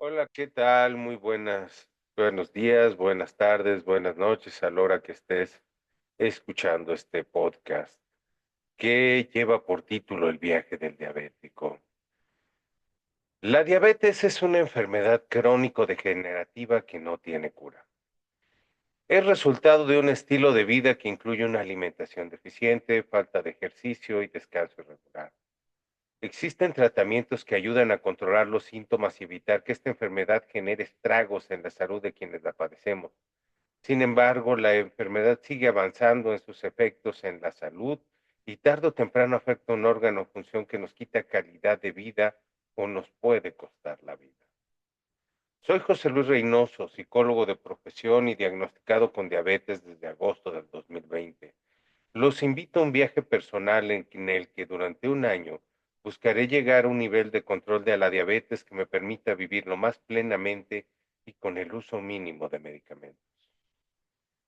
Hola, ¿qué tal? Muy buenos días, buenas tardes, buenas noches a la hora que estés escuchando este podcast que lleva por título El viaje del diabético. La diabetes es una enfermedad crónico-degenerativa que no tiene cura. Es resultado de un estilo de vida que incluye una alimentación deficiente, falta de ejercicio y descanso irregular. Existen tratamientos que ayudan a controlar los síntomas y evitar que esta enfermedad genere estragos en la salud de quienes la padecemos. Sin embargo, la enfermedad sigue avanzando en sus efectos en la salud y tarde o temprano afecta un órgano o función que nos quita calidad de vida o nos puede costar la vida. Soy José Luis Reynoso, psicólogo de profesión y diagnosticado con diabetes desde agosto del 2020. Los invito a un viaje personal en el que durante un año buscaré llegar a un nivel de control de la diabetes que me permita vivir lo más plenamente y con el uso mínimo de medicamentos.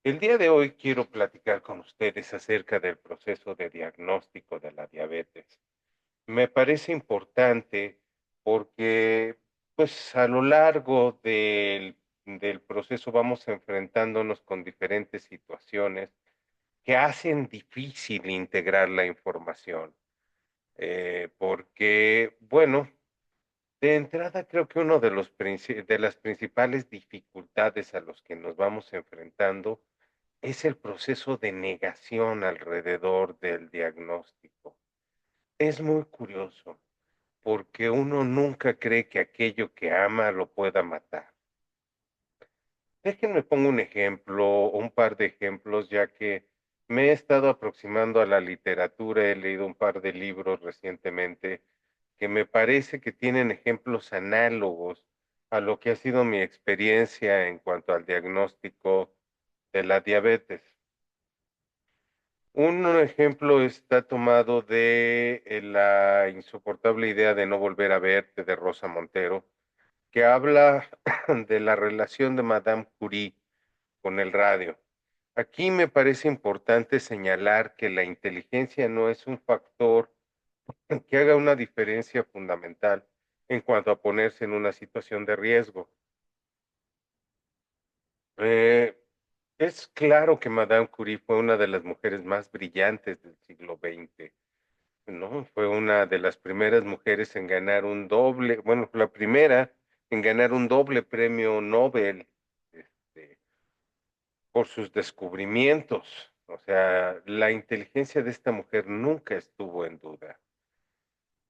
El día de hoy quiero platicar con ustedes acerca del proceso de diagnóstico de la diabetes. Me parece importante porque, pues, a lo largo del proceso vamos enfrentándonos con diferentes situaciones que hacen difícil integrar la información. Porque, bueno, de entrada creo que uno de de las principales dificultades a los que nos vamos enfrentando es el proceso de negación alrededor del diagnóstico. Es muy curioso, porque uno nunca cree que aquello que ama lo pueda matar. Déjenme pongo un ejemplo, un par de ejemplos, ya que me he estado aproximando a la literatura, he leído un par de libros recientemente que me parece que tienen ejemplos análogos a lo que ha sido mi experiencia en cuanto al diagnóstico de la diabetes. Un ejemplo está tomado de La insoportable idea de no volver a verte de Rosa Montero, que habla de la relación de Madame Curie con el radio. Aquí me parece importante señalar que la inteligencia no es un factor que haga una diferencia fundamental en cuanto a ponerse en una situación de riesgo. Eh, es claro que Madame Curie fue una de las mujeres más brillantes del siglo XX. No, fue una de las primeras mujeres en ganar un doble, bueno, la primera en ganar un doble premio Nobel, este, por sus descubrimientos. O sea, la inteligencia de esta mujer nunca estuvo en duda.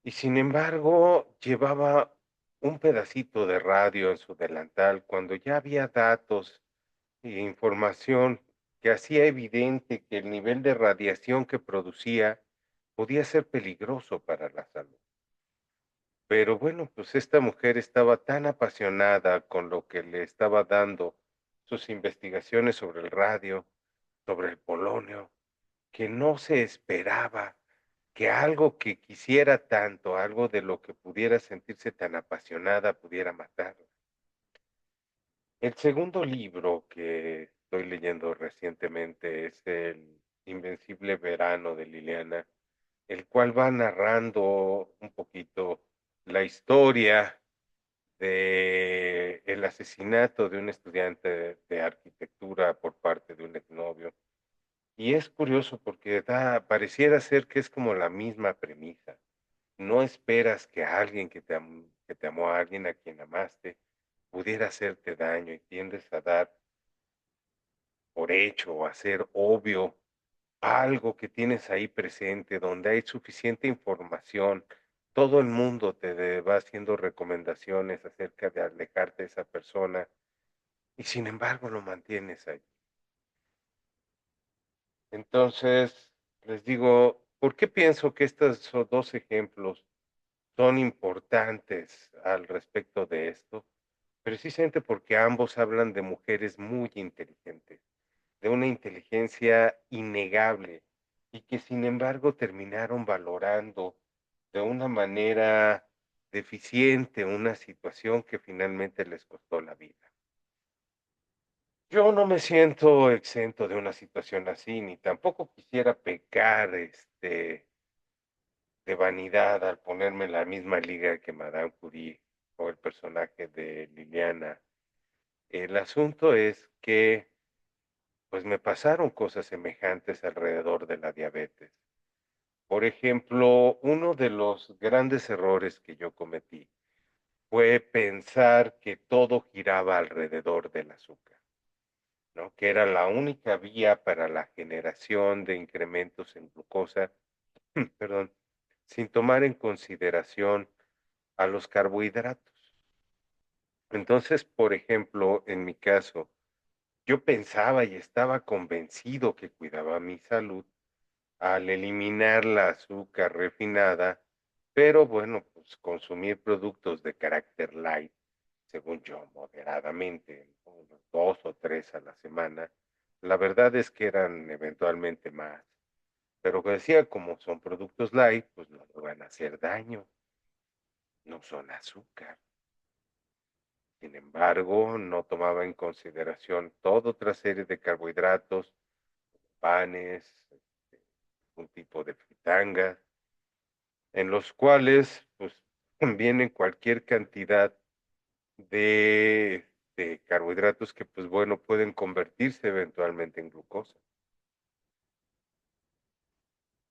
Y sin embargo, llevaba un pedacito de radio en su delantal cuando ya había datos e información que hacía evidente que el nivel de radiación que producía podía ser peligroso para la salud. Pero bueno, pues esta mujer estaba tan apasionada con lo que le estaba dando sus investigaciones sobre el radio, sobre el polonio, que no se esperaba que algo que quisiera tanto, algo de lo que pudiera sentirse tan apasionada, pudiera matarla. El segundo libro que estoy leyendo recientemente es El Invencible Verano de Liliana, el cual va narrando un poquito la historia de el asesinato de un estudiante de arquitectura por parte de un exnovio. Y es curioso porque pareciera ser que es como la misma premisa. No esperas que alguien que te amó a alguien a quien amaste pudiera hacerte daño y tiendes a dar por hecho o hacer obvio algo que tienes ahí presente, donde hay suficiente información. Todo el mundo va haciendo recomendaciones acerca de alejarte de esa persona y sin embargo lo mantienes ahí. Entonces, les digo, ¿por qué pienso que estos son 2 ejemplos son importantes al respecto de esto? Precisamente porque ambos hablan de mujeres muy inteligentes, de una inteligencia innegable y que sin embargo terminaron valorando de una manera deficiente una situación que finalmente les costó la vida. Yo no me siento exento de una situación así, ni tampoco quisiera pecar, de vanidad al ponerme en la misma liga que Madame Curie. o el personaje de Liliana. El asunto es que, pues, me pasaron cosas semejantes alrededor de la diabetes. Por ejemplo, uno de los grandes errores que yo cometí fue pensar que todo giraba alrededor del azúcar, ¿no? Que era la única vía para la generación de incrementos en glucosa, perdón, sin tomar en consideración a los carbohidratos. Entonces, por ejemplo, en mi caso, yo pensaba y estaba convencido que cuidaba mi salud al eliminar la azúcar refinada, pero bueno, pues consumir productos de carácter light, según yo, moderadamente, unos 2 o 3 a la semana. La verdad es que eran eventualmente más, pero que decía, como son productos light, pues no me van a hacer daño, no son azúcar. Sin embargo, no tomaba en consideración toda otra serie de carbohidratos, panes, un tipo de fritangas, en los cuales, pues, vienen cualquier cantidad de carbohidratos que, pues, bueno, pueden convertirse eventualmente en glucosa.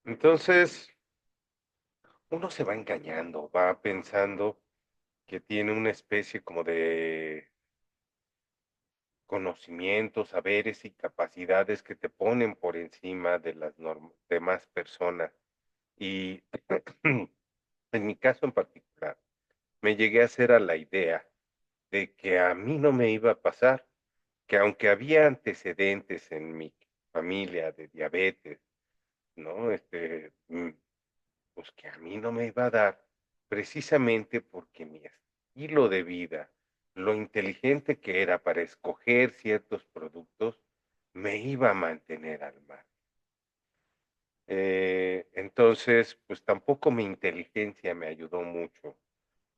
Entonces, uno se va engañando, va pensando que tiene una especie como de conocimientos, saberes y capacidades que te ponen por encima de las demás personas. Y en mi caso en particular, me llegué a hacer a la idea de que a mí no me iba a pasar, que aunque había antecedentes en mi familia de diabetes, ¿no? Pues que a mí no me iba a dar, precisamente porque mi estilo de vida, lo inteligente que era para escoger ciertos productos, me iba a mantener al margen. Entonces, pues tampoco mi inteligencia me ayudó mucho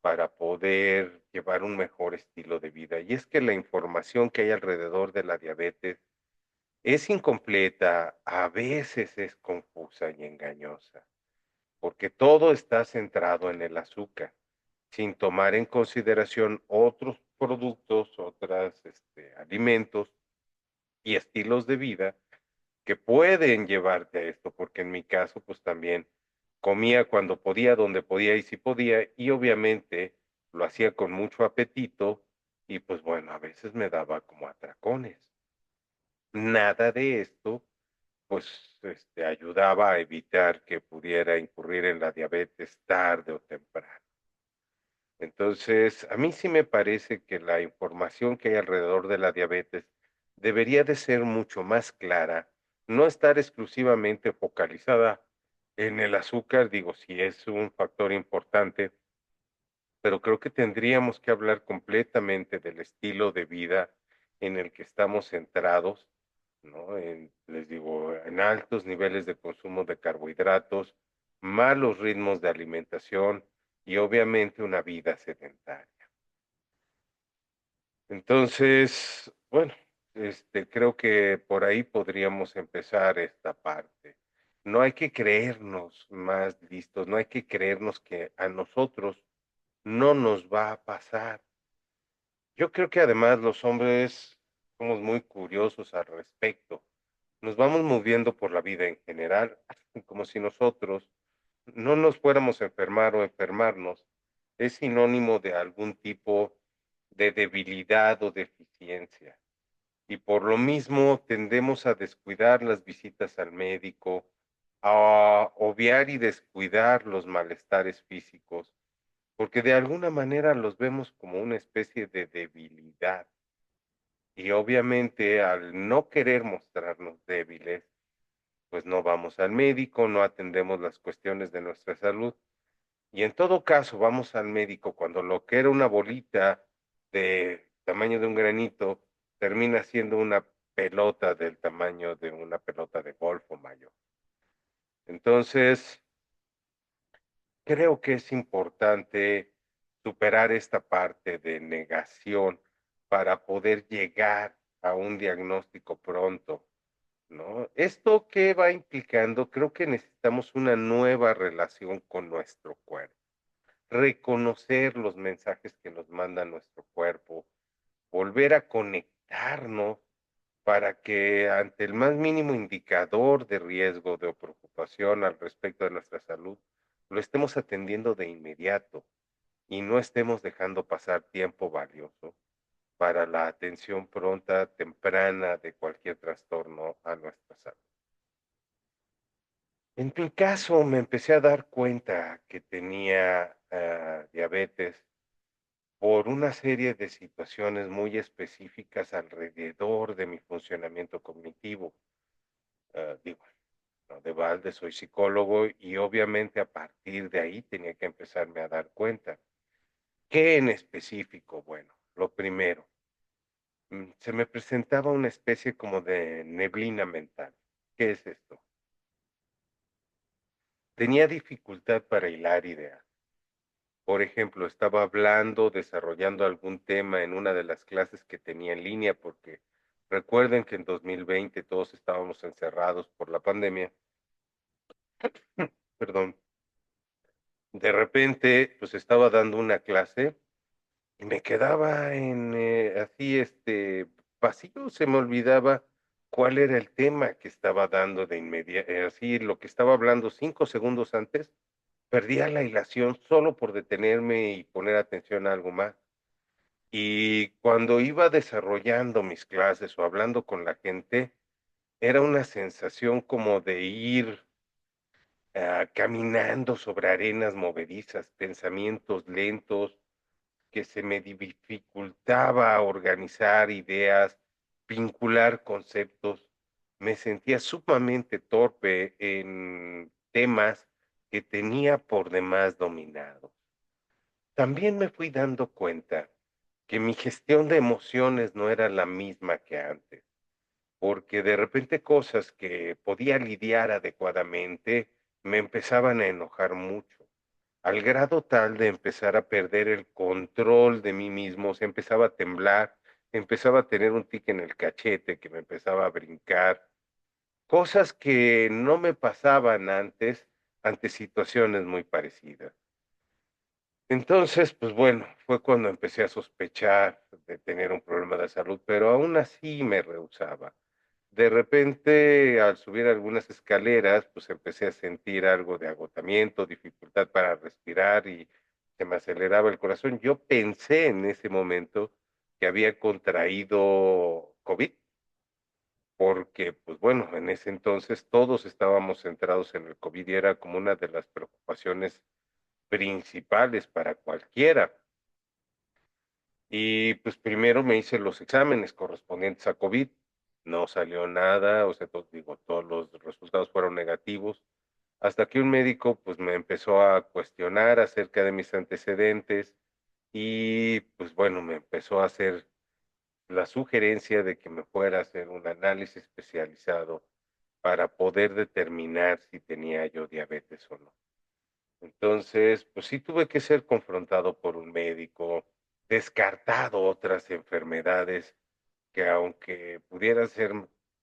para poder llevar un mejor estilo de vida. Y es que la información que hay alrededor de la diabetes es incompleta, a veces es confusa y engañosa, porque todo está centrado en el azúcar, sin tomar en consideración otros productos, otros alimentos y estilos de vida que pueden llevarte a esto, porque en mi caso, pues también comía cuando podía, donde podía y si podía, y obviamente lo hacía con mucho apetito y pues bueno, a veces me daba como atracones. Nada de esto, pues, ayudaba a evitar que pudiera incurrir en la diabetes tarde o temprano. Entonces, a mí sí me parece que la información que hay alrededor de la diabetes debería de ser mucho más clara, no estar exclusivamente focalizada en el azúcar, digo, sí es un factor importante, pero creo que tendríamos que hablar completamente del estilo de vida en el que estamos centrados, ¿no? Les digo, en altos niveles de consumo de carbohidratos, malos ritmos de alimentación y obviamente una vida sedentaria. Entonces, bueno, creo que por ahí podríamos empezar esta parte. No hay que creernos más listos, no hay que creernos que a nosotros no nos va a pasar. Yo creo que además los hombres somos muy curiosos al respecto. Nos vamos moviendo por la vida en general, como si nosotros no nos fuéramos a enfermar o enfermarnos. Es sinónimo de algún tipo de debilidad o deficiencia. Y por lo mismo tendemos a descuidar las visitas al médico, a obviar y descuidar los malestares físicos, porque de alguna manera los vemos como una especie de debilidad. Y obviamente al no querer mostrarnos débiles, pues no vamos al médico, no atendemos las cuestiones de nuestra salud. Y en todo caso, vamos al médico cuando lo que era una bolita de tamaño de un granito termina siendo una pelota del tamaño de una pelota de golf o mayor. Entonces, creo que es importante superar esta parte de negación para poder llegar a un diagnóstico pronto, ¿no? ¿Esto qué va implicando? Creo que necesitamos una nueva relación con nuestro cuerpo. reconocer los mensajes que nos manda nuestro cuerpo, volver a conectarnos para que ante el más mínimo indicador de riesgo, de preocupación al respecto de nuestra salud, lo estemos atendiendo de inmediato y no estemos dejando pasar tiempo valioso para la atención pronta, temprana de cualquier trastorno a nuestra salud. En mi caso, me empecé a dar cuenta que tenía diabetes por una serie de situaciones muy específicas alrededor de mi funcionamiento cognitivo. Digo, no de balde, soy psicólogo y obviamente a partir de ahí tenía que empezarme a dar cuenta. ¿Qué en específico? Bueno, lo primero, se me presentaba una especie como de neblina mental. ¿Qué es esto? Tenía dificultad para hilar ideas. Por ejemplo, estaba hablando, desarrollando algún tema en una de las clases que tenía en línea, porque recuerden que en 2020 todos estábamos encerrados por la pandemia. Perdón. De repente, pues estaba dando una clase y me quedaba en así, vacío, se me olvidaba cuál era el tema que estaba dando de inmediato, así lo que estaba hablando 5 segundos antes, perdía la hilación solo por detenerme y poner atención a algo más. Y cuando iba desarrollando mis clases o hablando con la gente, era una sensación como de ir caminando sobre arenas movedizas, pensamientos lentos, que se me dificultaba organizar ideas, vincular conceptos. Me sentía sumamente torpe en temas que tenía por demás dominados. También me fui dando cuenta que mi gestión de emociones no era la misma que antes, porque de repente cosas que podía lidiar adecuadamente me empezaban a enojar mucho, al grado tal de empezar a perder el control de mí mismo, se empezaba a temblar, empezaba a tener un tic en el cachete que me empezaba a brincar, cosas que no me pasaban antes ante situaciones muy parecidas. Entonces, pues bueno, fue cuando empecé a sospechar de tener un problema de salud, pero aún así me rehusaba. De repente, al subir algunas escaleras, pues empecé a sentir algo de agotamiento, dificultad para respirar y se me aceleraba el corazón. Yo pensé en ese momento que había contraído COVID, porque, pues bueno, en ese entonces todos estábamos centrados en el COVID y era como una de las preocupaciones principales para cualquiera. Y pues primero me hice los exámenes correspondientes a COVID, no salió nada, o sea, digo, todos los resultados fueron negativos, hasta que un médico pues me empezó a cuestionar acerca de mis antecedentes y pues bueno, me empezó a hacer la sugerencia de que me fuera a hacer un análisis especializado para poder determinar si tenía yo diabetes o no. Entonces, pues sí tuve que ser confrontado por un médico, descartado otras enfermedades que aunque pudieran ser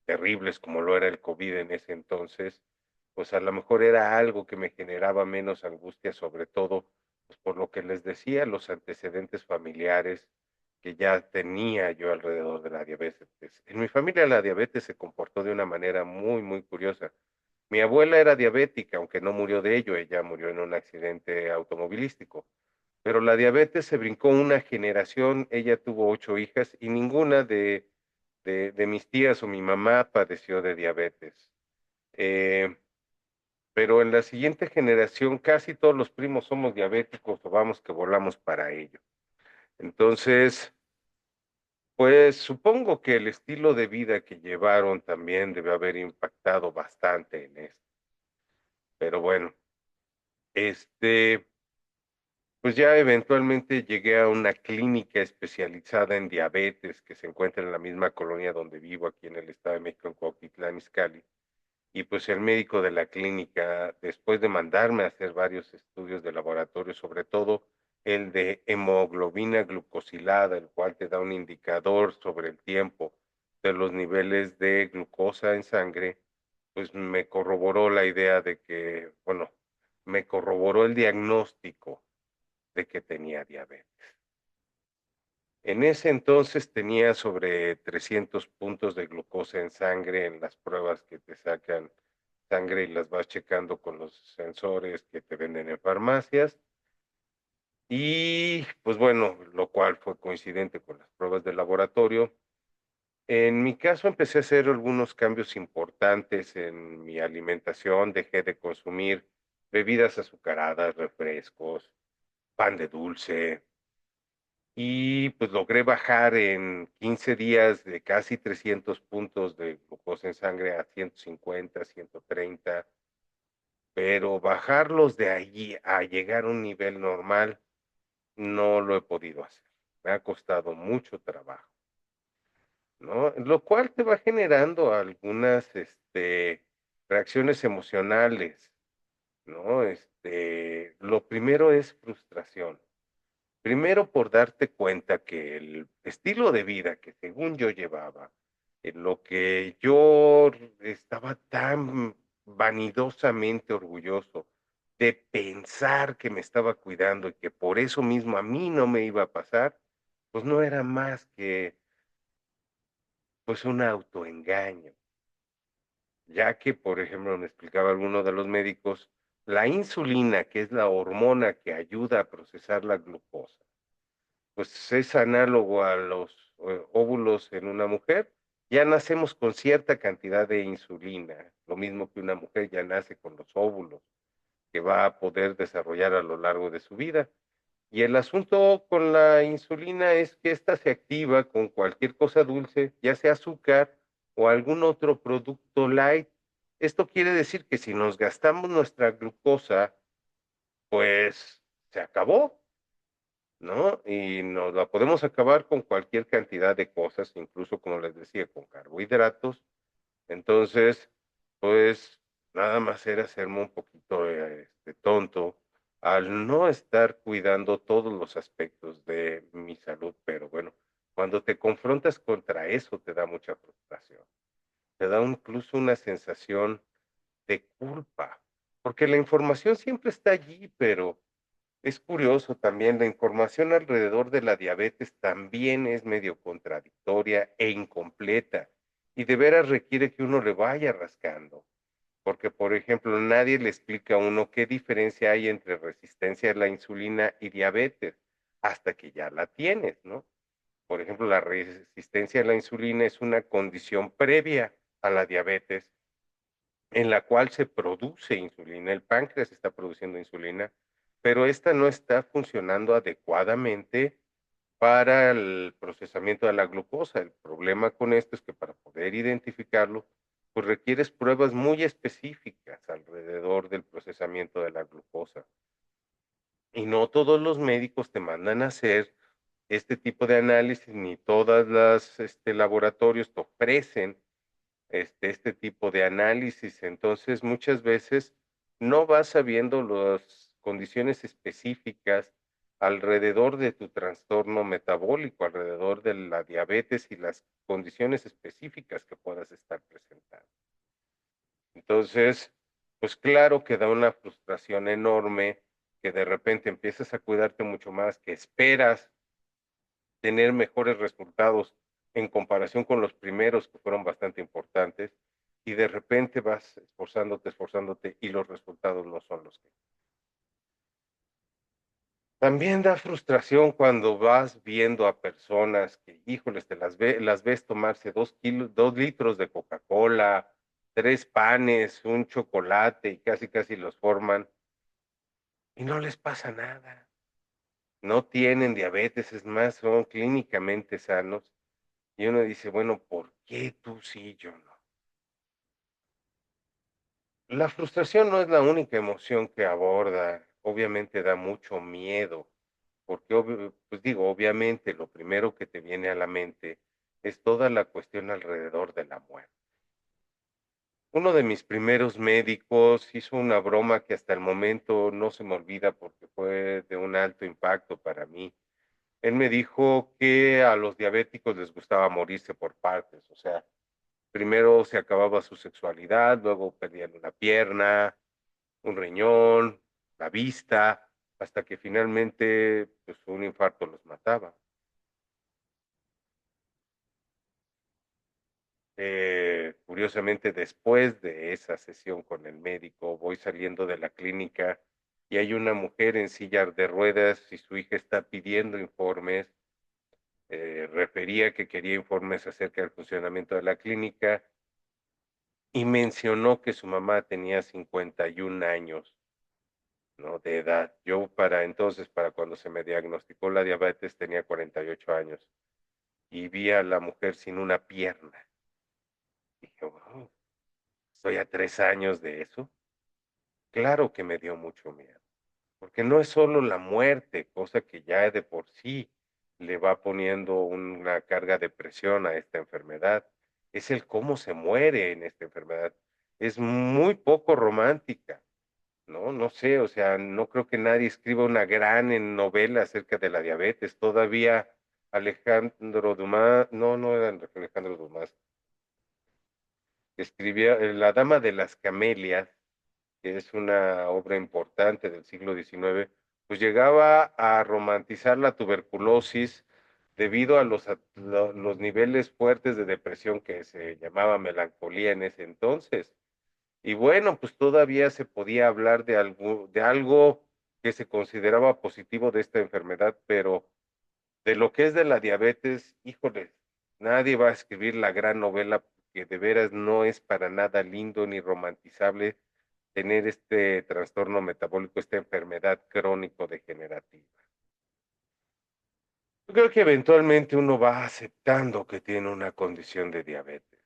terribles como lo era el COVID en ese entonces, pues a lo mejor era algo que me generaba menos angustia, sobre todo, pues por lo que les decía, los antecedentes familiares que ya tenía yo alrededor de la diabetes. En mi familia la diabetes se comportó de una manera muy, muy curiosa. Mi abuela era diabética, aunque no murió de ello, ella murió en un accidente automovilístico. Pero la diabetes se brincó una generación, ella tuvo 8 hijas y ninguna de mis tías o mi mamá padeció de diabetes. Eh, pero en la siguiente generación casi todos los primos somos diabéticos o vamos que volamos para ello. Entonces, pues supongo que el estilo de vida que llevaron también debe haber impactado bastante en esto. Pero bueno, este, pues ya eventualmente llegué a una clínica especializada en diabetes que se encuentra en la misma colonia donde vivo, aquí en el Estado de México, en Cuautitlán Izcalli. Y pues el médico de la clínica, después de mandarme a hacer varios estudios de laboratorio, sobre todo el de hemoglobina glucosilada, el cual te da un indicador sobre el tiempo de los niveles de glucosa en sangre, pues me corroboró la idea de que, bueno, me corroboró el diagnóstico de que tenía diabetes. En ese entonces tenía sobre 300 puntos de glucosa en sangre en las pruebas que te sacan sangre y las vas checando con los sensores que te venden en farmacias. Y pues bueno, lo cual fue coincidente con las pruebas de laboratorio. En mi caso empecé a hacer algunos cambios importantes en mi alimentación, dejé de consumir bebidas azucaradas, refrescos, pan de dulce, y pues logré bajar en 15 días de casi 300 puntos de glucosa en sangre a 150, 130, pero bajarlos de allí a llegar a un nivel normal no lo he podido hacer. Me ha costado mucho trabajo, ¿no? Lo cual te va generando algunas, reacciones emocionales, ¿no? Lo primero es frustración. Primero, por darte cuenta que el estilo de vida que según yo llevaba, en lo que yo estaba tan vanidosamente orgulloso de pensar que me estaba cuidando y que por eso mismo a mí no me iba a pasar, pues no era más que, pues, un autoengaño, ya que, por ejemplo, me explicaba alguno de los médicos, la insulina, que es la hormona que ayuda a procesar la glucosa, pues es análogo a los óvulos en una mujer. Ya nacemos con cierta cantidad de insulina, lo mismo que una mujer ya nace con los óvulos que va a poder desarrollar a lo largo de su vida. Y el asunto con la insulina es que ésta se activa con cualquier cosa dulce, ya sea azúcar o algún otro producto light. Esto quiere decir que si nos gastamos nuestra glucosa, pues se acabó, ¿no? Y nos la podemos acabar con cualquier cantidad de cosas, incluso, como les decía, con carbohidratos. Entonces, pues, nada más era hacerme un poquito, tonto al no estar cuidando todos los aspectos de mi salud, pero bueno, cuando te confrontas contra eso, te da mucha frustración. Te da incluso una sensación de culpa, porque la información siempre está allí, pero es curioso también, la información alrededor de la diabetes también es medio contradictoria e incompleta, y de veras requiere que uno le vaya rascando, porque, por ejemplo, nadie le explica a uno qué diferencia hay entre resistencia a la insulina y diabetes, hasta que ya la tienes, ¿no? Por ejemplo, la resistencia a la insulina es una condición previa a la diabetes en la cual se produce insulina, el páncreas está produciendo insulina, pero esta no está funcionando adecuadamente para el procesamiento de la glucosa. El problema con esto es que para poder identificarlo, pues requieres pruebas muy específicas alrededor del procesamiento de la glucosa. Y no todos los médicos te mandan a hacer este tipo de análisis, ni todas las laboratorios te ofrecen este tipo de análisis. Entonces, muchas veces no vas sabiendo las condiciones específicas alrededor de tu trastorno metabólico, alrededor de la diabetes y las condiciones específicas que puedas estar presentando. Entonces, pues claro que da una frustración enorme, que de repente empiezas a cuidarte mucho más, que esperas tener mejores resultados en comparación con los primeros que fueron bastante importantes, y de repente vas esforzándote, y los resultados no son los que. También da frustración cuando vas viendo a personas que, híjoles, las ves tomarse 2 litros de Coca-Cola, 3 panes, un chocolate, y casi, casi los forman, y no les pasa nada. No tienen diabetes, es más, son clínicamente sanos. Y uno dice: "Bueno, ¿por qué tú sí y yo no?". La frustración no es la única emoción que aborda, obviamente da mucho miedo, porque pues digo, obviamente lo primero que te viene a la mente es toda la cuestión alrededor de la muerte. Uno de mis primeros médicos hizo una broma que hasta el momento no se me olvida porque fue de un alto impacto para mí. Él me dijo que a los diabéticos les gustaba morirse por partes, o sea, primero se acababa su sexualidad, luego perdían una pierna, un riñón, la vista, hasta que finalmente, pues, un infarto los mataba. Curiosamente, después de esa sesión con el médico, voy saliendo de la clínica y hay una mujer en silla de ruedas y su hija está pidiendo informes, refería que quería informes acerca del funcionamiento de la clínica y mencionó que su mamá tenía 51 años, ¿no? De edad. Yo para entonces, para cuando se me diagnosticó la diabetes, tenía 48 años y vi a la mujer sin una pierna. Dije: "Guau, estoy a 3 años de eso". Claro que me dio mucho miedo, porque no es solo la muerte, cosa que ya de por sí le va poniendo una carga de presión a esta enfermedad, es el cómo se muere en esta enfermedad. Es muy poco romántica, ¿no? No sé, o sea, no creo que nadie escriba una gran novela acerca de la diabetes. Todavía Alejandro Dumas, no, no era Alejandro Dumas, escribía La dama de las camelias, que es una obra importante del siglo XIX, pues llegaba a romantizar la tuberculosis debido a los niveles fuertes de depresión que se llamaba melancolía en ese entonces. Y bueno, pues todavía se podía hablar de algo que se consideraba positivo de esta enfermedad, pero de lo que es de la diabetes, híjole, nadie va a escribir la gran novela, que de veras no es para nada lindo ni romantizable tener este trastorno metabólico, esta enfermedad crónico-degenerativa. Yo creo que eventualmente uno va aceptando que tiene una condición de diabetes,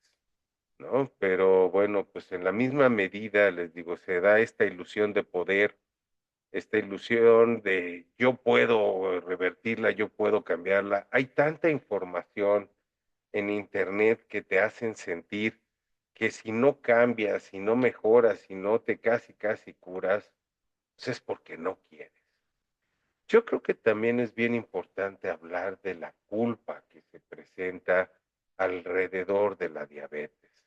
¿no? Pero bueno, pues en la misma medida, les digo, se da esta ilusión de poder, esta ilusión de yo puedo revertirla, yo puedo cambiarla. Hay tanta información en Internet que te hacen sentir que si no cambias, si no mejoras, si no te casi, casi curas, pues es porque no quieres. Yo creo que también es bien importante hablar de la culpa que se presenta alrededor de la diabetes.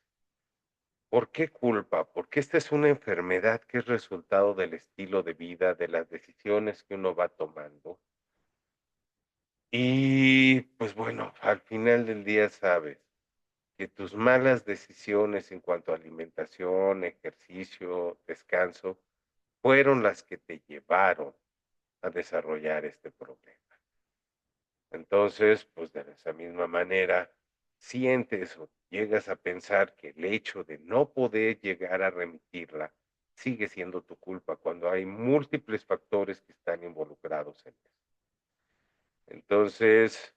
¿Por qué culpa? Porque esta es una enfermedad que es resultado del estilo de vida, de las decisiones que uno va tomando. Y pues bueno, al final del día sabes que tus malas decisiones en cuanto a alimentación, ejercicio, descanso, fueron las que te llevaron a desarrollar este problema. Entonces, pues de esa misma manera, sientes o llegas a pensar que el hecho de no poder llegar a remitirla sigue siendo tu culpa cuando hay múltiples factores que están involucrados en eso. Entonces,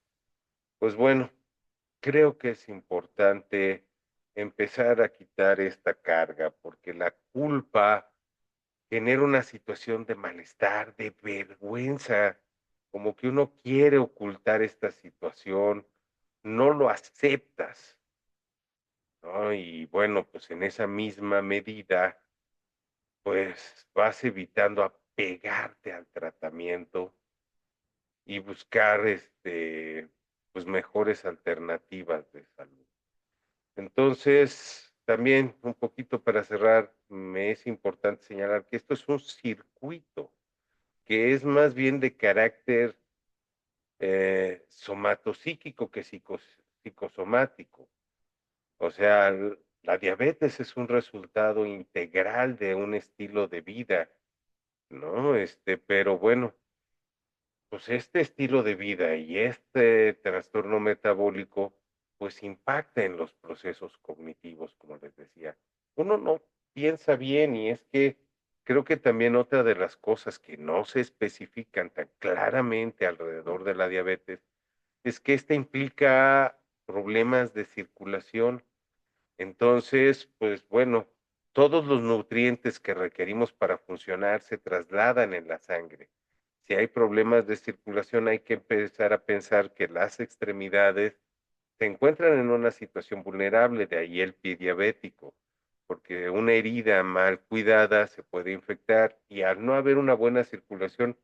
pues bueno, creo que es importante empezar a quitar esta carga, porque la culpa genera una situación de malestar, de vergüenza, como que uno quiere ocultar esta situación, no lo aceptas, ¿no? Y bueno, pues en esa misma medida, pues vas evitando apegarte al tratamiento y buscar, pues mejores alternativas de salud. Entonces, también un poquito para cerrar, me es importante señalar que esto es un circuito que es más bien de carácter somatopsíquico que psicosomático. O sea, la diabetes es un resultado integral de un estilo de vida, ¿no? Pero bueno, pues este estilo de vida y este trastorno metabólico, pues impacta en los procesos cognitivos, como les decía. Uno no piensa bien y es que creo que también otra de las cosas que no se especifican tan claramente alrededor de la diabetes es que esta implica problemas de circulación. Entonces, pues bueno, todos los nutrientes que requerimos para funcionar se trasladan en la sangre. Si hay problemas de circulación, hay que empezar a pensar que las extremidades se encuentran en una situación vulnerable, de ahí el pie diabético, porque una herida mal cuidada se puede infectar y al no haber una buena circulación,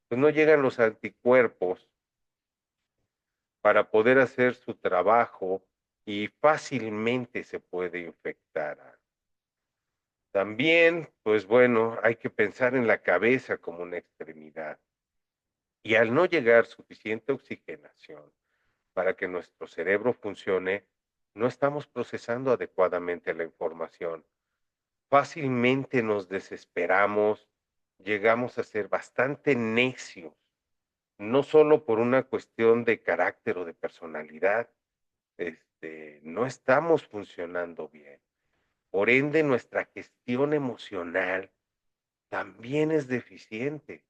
pues no llegan los anticuerpos para poder hacer su trabajo y fácilmente se puede infectar. También, pues bueno, hay que pensar en la cabeza como una extremidad. Y al no llegar suficiente oxigenación para que nuestro cerebro funcione, no estamos procesando adecuadamente la información. Fácilmente nos desesperamos, llegamos a ser bastante necios, no solo por una cuestión de carácter o de personalidad, no estamos funcionando bien. Por ende, nuestra gestión emocional también es deficiente.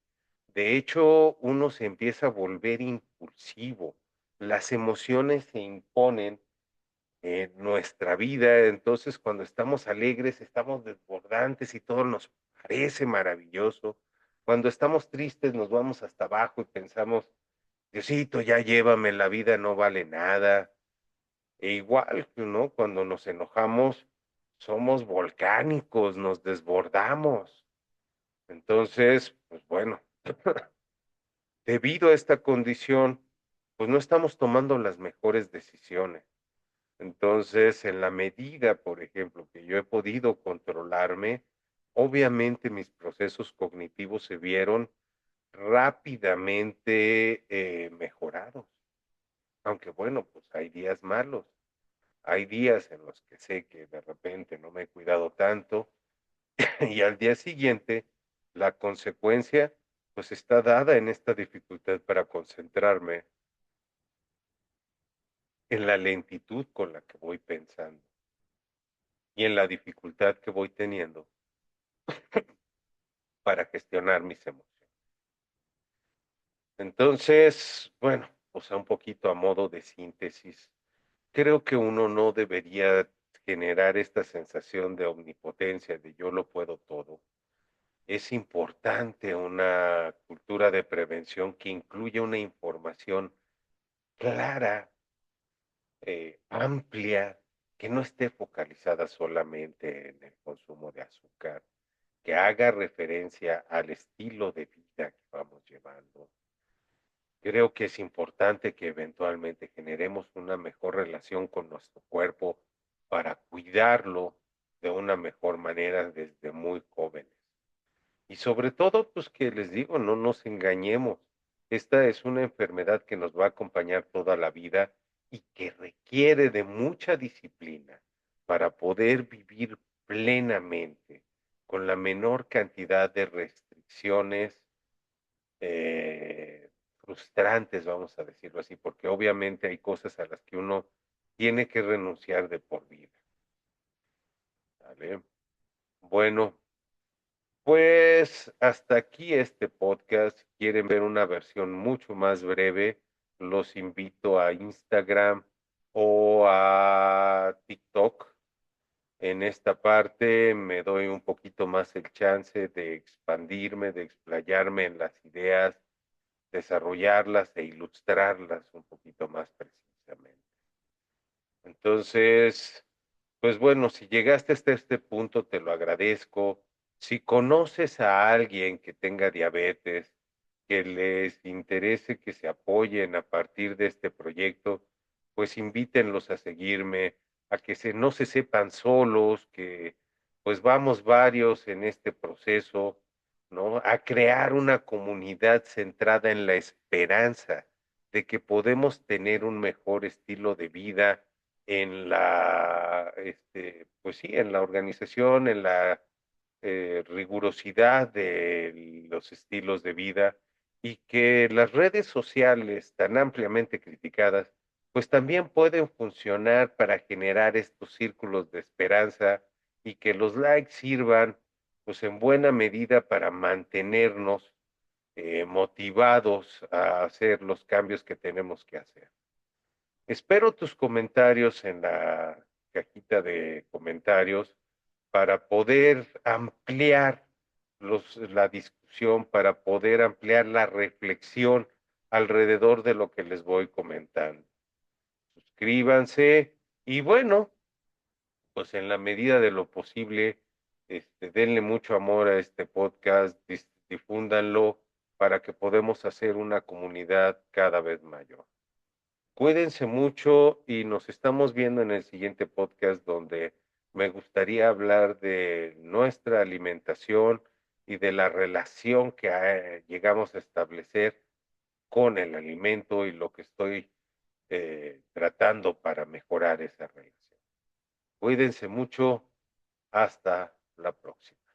De hecho, uno se empieza a volver impulsivo. Las emociones se imponen en nuestra vida. Entonces, cuando estamos alegres, estamos desbordantes y todo nos parece maravilloso. Cuando estamos tristes, nos vamos hasta abajo y pensamos, Diosito, ya llévame, la vida no vale nada. E igual, ¿no? Cuando nos enojamos, somos volcánicos, nos desbordamos. Entonces, pues bueno, debido a esta condición, pues no estamos tomando las mejores decisiones. Entonces, en la medida, por ejemplo, que yo he podido controlarme, obviamente mis procesos cognitivos se vieron rápidamente mejorados. Aunque bueno, pues hay días malos, hay días en los que sé que de repente no me he cuidado tanto y al día siguiente la consecuencia pues está dada en esta dificultad para concentrarme, en la lentitud con la que voy pensando y en la dificultad que voy teniendo para gestionar mis emociones. Entonces, bueno, o sea, un poquito a modo de síntesis, creo que uno no debería generar esta sensación de omnipotencia, de yo lo puedo todo. Es importante una cultura de prevención que incluya una información clara, amplia, que no esté focalizada solamente en el consumo de azúcar, que haga referencia al estilo de vida que vamos llevando. Creo que es importante que eventualmente generemos una mejor relación con nuestro cuerpo para cuidarlo de una mejor manera desde muy jóvenes. Y sobre todo, pues que les digo, no nos engañemos. Esta es una enfermedad que nos va a acompañar toda la vida y que requiere de mucha disciplina para poder vivir plenamente, con la menor cantidad de restricciones frustrantes, vamos a decirlo así, porque obviamente hay cosas a las que uno tiene que renunciar de por vida. ¿Vale? Bueno, pues hasta aquí este podcast. Si quieren ver una versión mucho más breve, los invito a Instagram o a TikTok. En esta parte me doy un poquito más el chance de expandirme, de explayarme en las ideas, desarrollarlas e ilustrarlas un poquito más precisamente. Entonces, pues bueno, si llegaste hasta este punto, te lo agradezco. Si conoces a alguien que tenga diabetes, que les interese que se apoyen a partir de este proyecto, pues invítenlos a seguirme, a que no se sepan solos, que pues vamos varios en este proceso, ¿no? A crear una comunidad centrada en la esperanza de que podemos tener un mejor estilo de vida en la, pues sí, en la organización, en la rigurosidad de los estilos de vida y que las redes sociales tan ampliamente criticadas, pues también pueden funcionar para generar estos círculos de esperanza y que los likes sirvan, pues en buena medida para mantenernos motivados a hacer los cambios que tenemos que hacer. Espero tus comentarios en la cajita de comentarios para poder ampliar la discusión, para poder ampliar la reflexión alrededor de lo que les voy comentando. Suscríbanse y bueno, pues en la medida de lo posible, denle mucho amor a este podcast, difúndanlo para que podamos hacer una comunidad cada vez mayor. Cuídense mucho y nos estamos viendo en el siguiente podcast donde me gustaría hablar de nuestra alimentación y de la relación que llegamos a establecer con el alimento y lo que estoy tratando para mejorar esa relación. Cuídense mucho. Hasta la próxima.